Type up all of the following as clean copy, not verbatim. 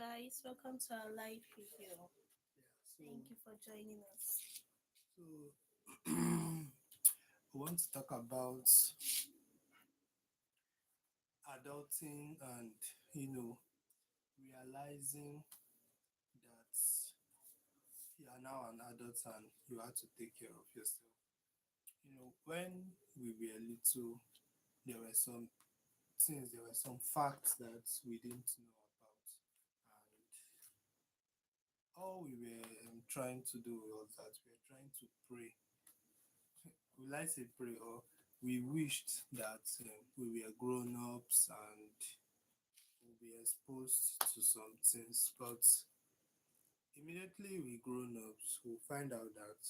guys, welcome to our live review. Yeah, Thank you for joining us. so I want to talk about adulting and realizing that you are now an adult and you have to take care of yourself. When we were little, there were some things, there were some facts that we didn't know about, and all we were trying to do was that we were trying to pray. We like say pray, or we wished that we were grown ups and we'll be exposed to some things. But immediately we grown ups, we'll find out that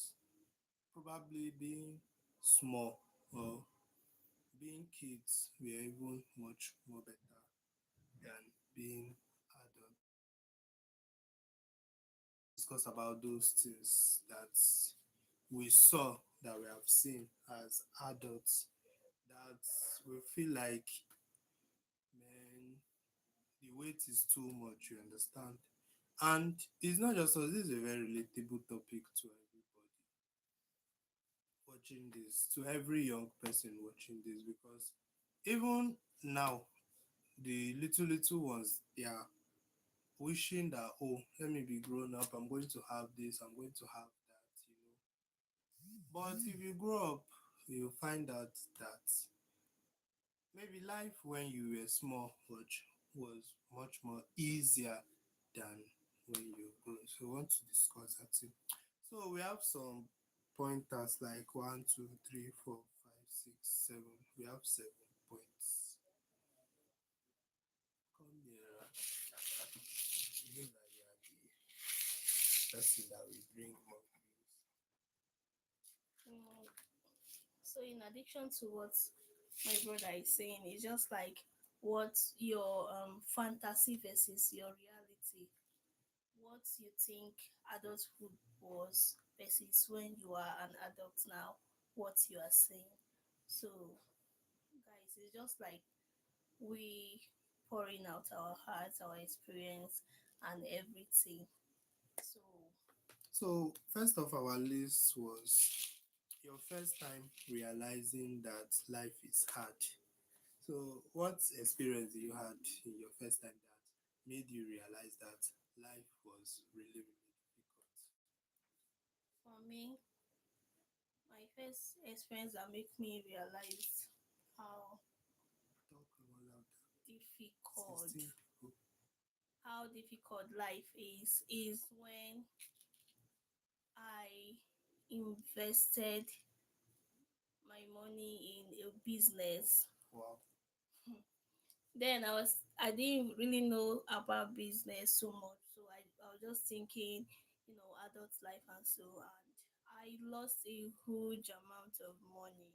probably being small or being kids, we are even much more better than being adult. Discuss about those things that we saw, that we have seen as adults, that we feel like, man, the weight is too much, you understand? And it's not just us, this is a very relatable topic to everybody watching this, to every young person watching this, because even now, the little ones, they are wishing that, oh, let me be grown up, I'm going to have this, I'm going to have that. But if you grow up, you'll find out that maybe life when you were small was much more easier than when you grow. So we want to discuss that too. So we have some pointers like one, two, three, four, five, six, seven. We have 7 points. Come here. You know that you are the person that will bring more views. Mm, So, in addition to what my brother is saying, it's just like what your fantasy versus your reality. What you think adulthood was versus when you are an adult now, what you are saying. So, guys, it's just like we pouring out our hearts, our experience, and everything. So, So first of our list was your first time realizing that life is hard. So what experience you had in your first time that made you realize that life was really, really difficult? for me, my first experience that made me realize how Talk more louder. difficult 16 people. life is when I invested my money in a business. Wow. Then I didn't really know about business so much, so I was just thinking, adult life and so, and I lost a huge amount of money.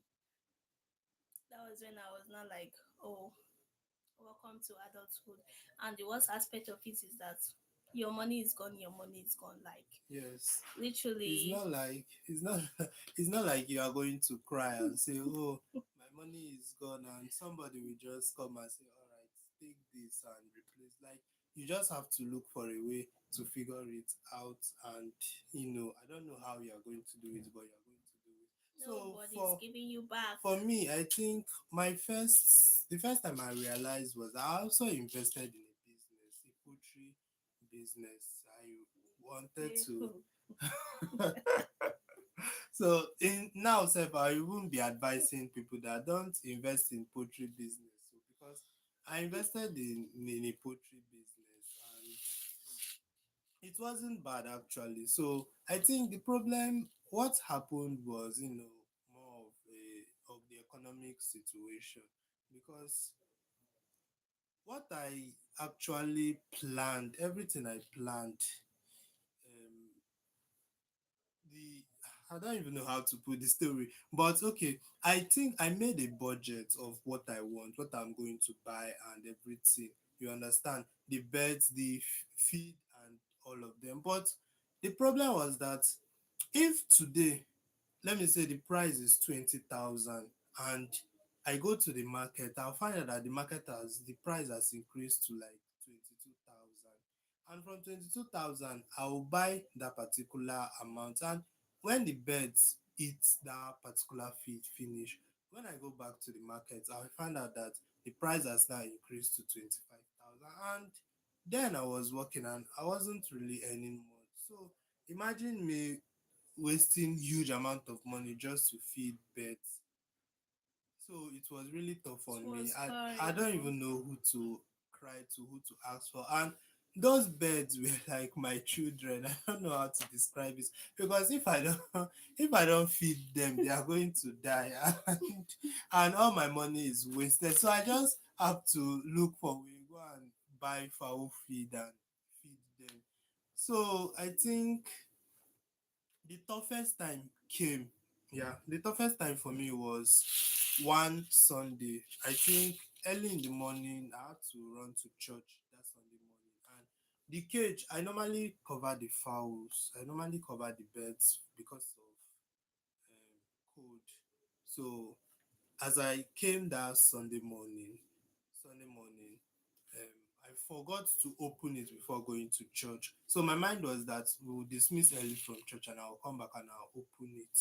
That was when I was not like, oh, welcome to adulthood. And the worst aspect of it is that your money is gone, your money is gone. Like Yes. It's literally, not like it's not it's not like you are going to cry and say, oh, my money is gone, and somebody will just come and say, all right, take this and replace. Like, you just have to look for a way to figure it out, and I don't know how you are going to do it, but you are going to do it. So nobody's giving you back. for me, I think the first time I realized was I also invested in a business, a poultry business. I wanted to. So in now, sef, I won't be advising people that don't invest in poultry business. So because I invested in a poultry business, and it wasn't bad actually. So I think the problem, what happened was, more of the economic situation, because what I actually planned, everything I planned, um, the I don't even know how to put the story, but okay, I think I made a budget of what I want, what I'm going to buy, and everything. You understand? The beds, the feed, and all of them. But the problem was that if today, let me say the price is 20,000, and I go to the market, I'll find out that the price has increased to like 22,000. And from 22,000, I will buy that particular amount. And when the birds eat that particular feed finish, when I go back to the market, I will find out that the price has now increased to 25,000. And then I was working and I wasn't really earning much. So imagine me wasting huge amount of money just to feed birds. So it was really tough It on me. was I don't horrible. even know who to cry to, who to ask for. And those birds were like my children. I don't know how to describe it. Because if I don't feed them, they are going to die. And all my money is wasted. So I just have to look for way, go and buy fowl feed and feed them. So I think the toughest time came. Yeah, the toughest time for me was one Sunday. I think early in the morning, I had to run to church that Sunday morning. And the cage, I normally cover the fowls, I normally cover the birds because of cold. So as I came that Sunday morning, I forgot to open it before going to church. So my mind was that we'll dismiss early from church and I'll come back and I'll open it.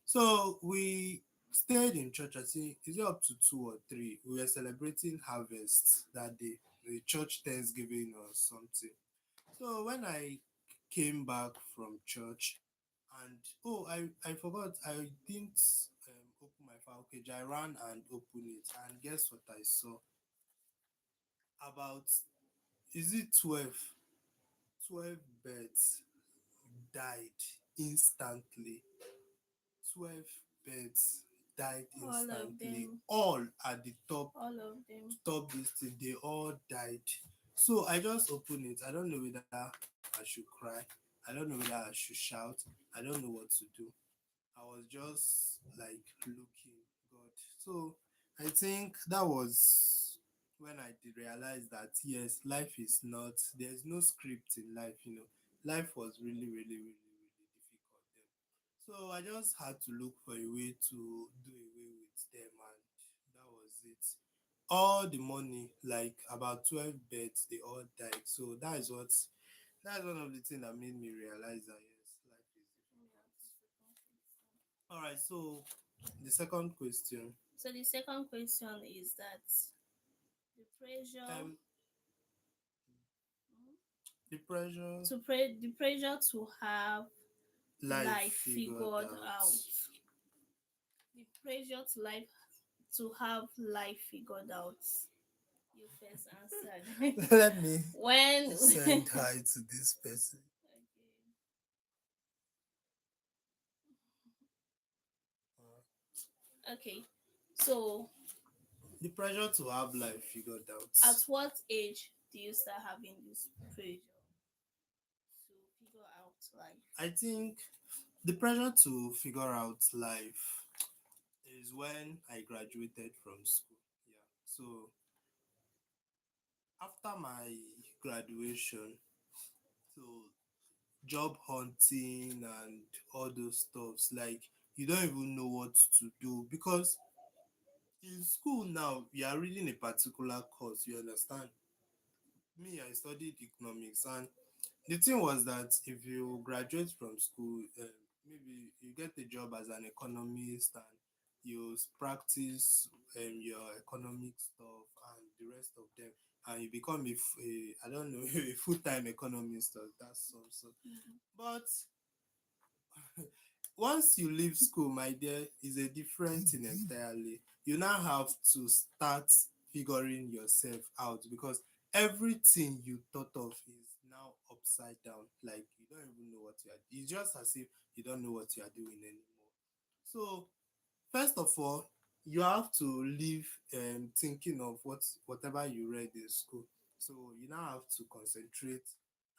So we stayed in church. I think is it up to 2 or 3? We were celebrating harvest that day, the church Thanksgiving or something. So when I came back from church, and oh, I forgot, I didn't open my file cage. I ran and opened it, and guess what I saw? About, is it 12 birds died instantly. 12 birds died All of instantly, them. all at the top. All of them. Top this thing, they all died. So I just opened it. I don't know whether I should cry, I don't know whether I should shout, I don't know what to do. I was just like looking, God. So I think that was when I did realize that yes, life is not, there's no script in life. Life was really, really, really, really difficult then. So I just had to look for a way to do away with them, and that was it. All the money, like about 12 beds, they all died. So that's one of the things that made me realize that yes, life is difficult. All right, so the second question. So the second question is that the pressure, Um the pressure the pressure to have life life figured figured out. out. The pressure to have life figured out. You first answered. Let me when send hi to this person. okay. So The pressure to have life figured out. at what age do you start having this pressure to figure out life? I think the pressure to figure out life is when I graduated from school. Yeah. So after my graduation, so job hunting and all those stuffs, like you don't even know what to do because in school now we are reading a particular course, you understand. Me, I studied economics, and the thing was that if you graduate from school, maybe you get a job as an economist and you practice your economic stuff and the rest of them, and you become I don't know, a full-time economist or that's some sort. Mhm. But once you leave school, my dear, is a different thing entirely. You now have to start figuring yourself out because everything you thought of is now upside down. Like you don't even know what you are. It's just as if you don't know what you are doing anymore. So first of all, you have to leave thinking of whatever you read in school. So you now have to concentrate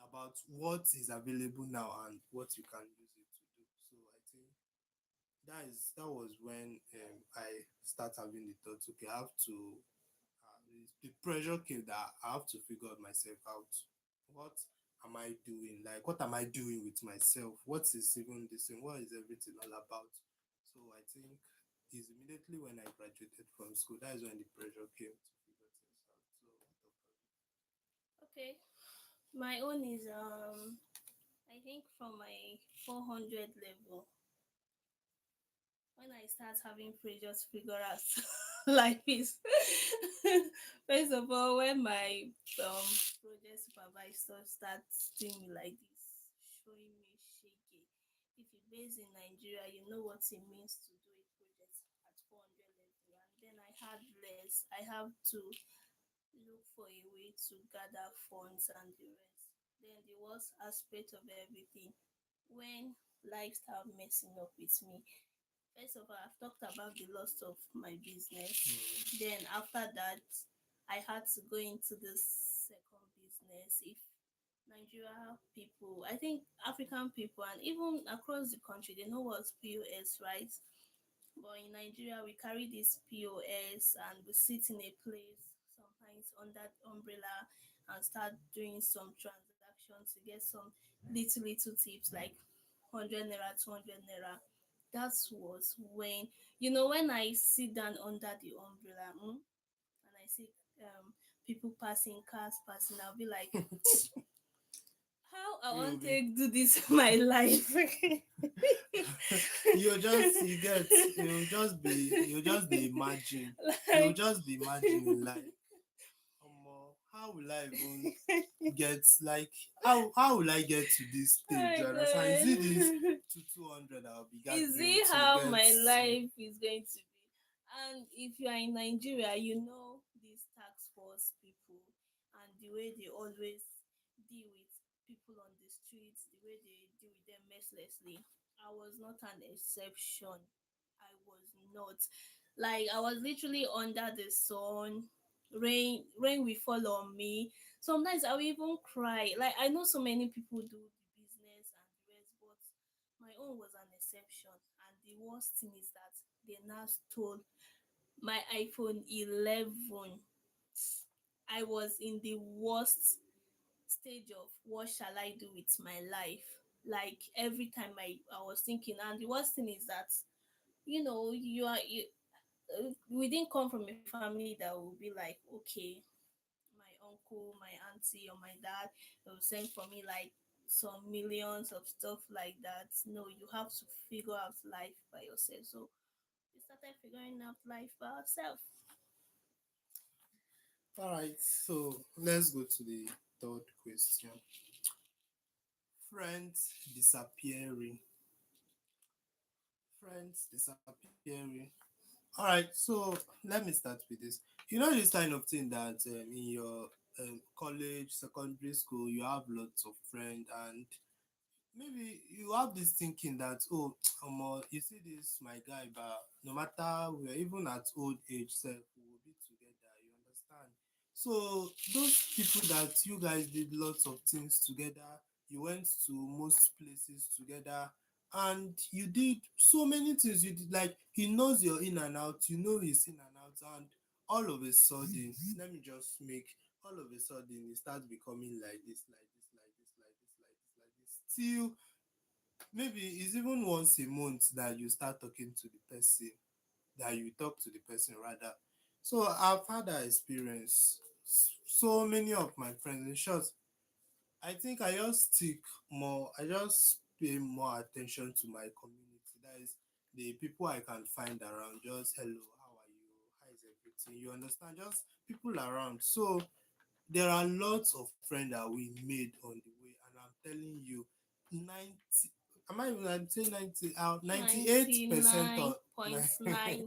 about what is available now and what you can use it to do. So I think that was when I start having the thought, okay, I have to the pressure came that I have to figure myself out. What am I doing? Like, what am I doing with myself? What is even this thing? What is everything all about? So I think it's immediately when I graduated from school, that is when the pressure came to figure things out. So what of Okay. My own is I think from my 400 level, when I start having pressure to figure out life is first of all when my project supervisor starts doing me like this, showing me shege. If you're based in Nigeria, you know what it means to do a project at 400 level, and then I had less. I have to look for a way to gather funds and the rest. Then the worst aspect of everything, when life started messing up with me. First of all, I've talked about the loss of my business. Mm. Then after that, I had to go into this second business. If Nigeria people, I think African people, and even across the country, they know what's POS, right? But in Nigeria, we carry this POS and we sit in a place, sometimes under the umbrella, and start doing some transactions to get some little tips like 100 naira, 200 naira. That was when, when I sit down under the umbrella, and I see people passing, cars passing, I'll be like, how I You'll want be to do this in my life. you'll just be imagine you'll Like, just be imagining like, how will I even get, like, how will I get to this stage? my You understand? Is it this God. 200 I'll be Is gathering it to how get my to? life is going to be? And if you are in Nigeria, you know these tax force people and the way they always deal with people on the streets, the way they deal with them mercilessly. I was not an exception. I was not. Like I was literally under the sun. Rain will fall on me. Sometimes I will even cry. Like I know so many people do the business and the rest, but my own was an exception. And the worst thing is that they now stole my iPhone 11. I was in the worst stage of what shall I do with my life. Like every time I was thinking, and the worst thing is that we didn't come from a family that will be like, okay, my uncle, my auntie, or my dad will send for me like some millions of stuff like that. No, you have to figure out life by yourself. So we started figuring out life by ourselves. All right, so let's go to the third question. Friends disappearing. Friends disappearing. All right, so let me start with this. This kind of thing that in your college, secondary school, you have lots of friends, and maybe you have this thinking that, oh, you see this my guy, but no matter we're even at old age self, we will be together. You understand? So those people that you guys did lots of things together, you went to most places together, and you did so many things. You did, like, he knows you're in and out, you know he's in and out, and all of a sudden, let me just make all of a sudden it starts becoming like this, like this, like this, like this, like this, like this. Till maybe it's even once a month that you start talking to the person, that you talk to the person rather. So I've had that experience. So many of my friends, in short, I think I just pay more attention to my community. That is the people I can find around. Just hello, how are you? How is everything? You understand? Just people around. So there are lots of friends that we made on the way, and I'm telling you, 90, am I even, I'm saying 90, 98% of 99.9.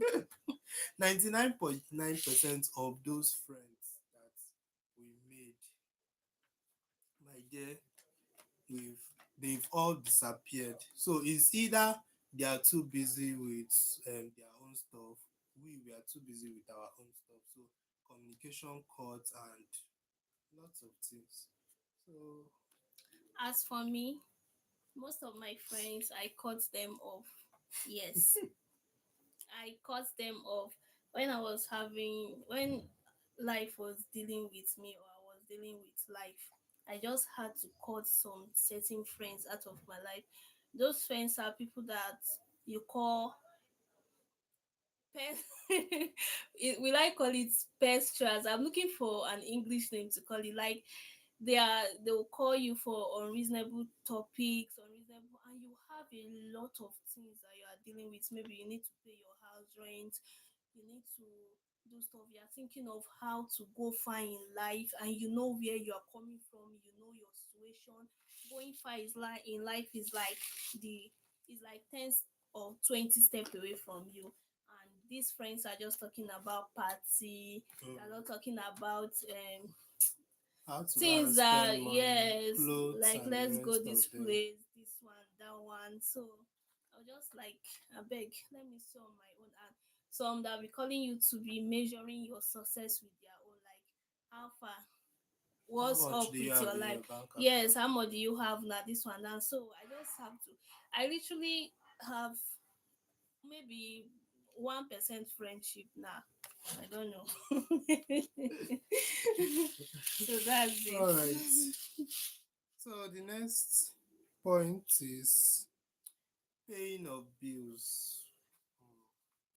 99.9% of those friends that we made, my dear, we've they've all disappeared. So it's either they are too busy with their own stuff, we are too busy with our own stuff. So communication cuts and lots of things. So As for me, most of my friends, I cut them off. Yes, I cut them off when life was dealing with me, or I was dealing with life. I just had to cut some certain friends out of my life. Those friends are people that you call pest. Will I call it pestrels? I'm looking for an English name to call it. Like they'll call you for unreasonable topics, unreasonable, and you have a lot of things that you are dealing with. Maybe you need to pay your house rent, you need to do stuff, you're thinking of how to go far in life, and you know where you are coming from, you know your situation. Going far is like in life is like the is like 10 or 20 steps away from you. And these friends are just talking about party, they're Mm. not talking about How to go and things spend that, money, yes, clothes, like and the let's go rest this of them. place, this one, that one. So I'll just like, I beg, let me see on my own. And some that be calling you to be measuring your success with their own, like how far, How what's much up do you with have your in life? your bank Yes, account? how much do you have now? This one now. So I just have to, I literally have maybe 1% friendship now. I don't know. So that's it. All right. So the next point is paying of bills.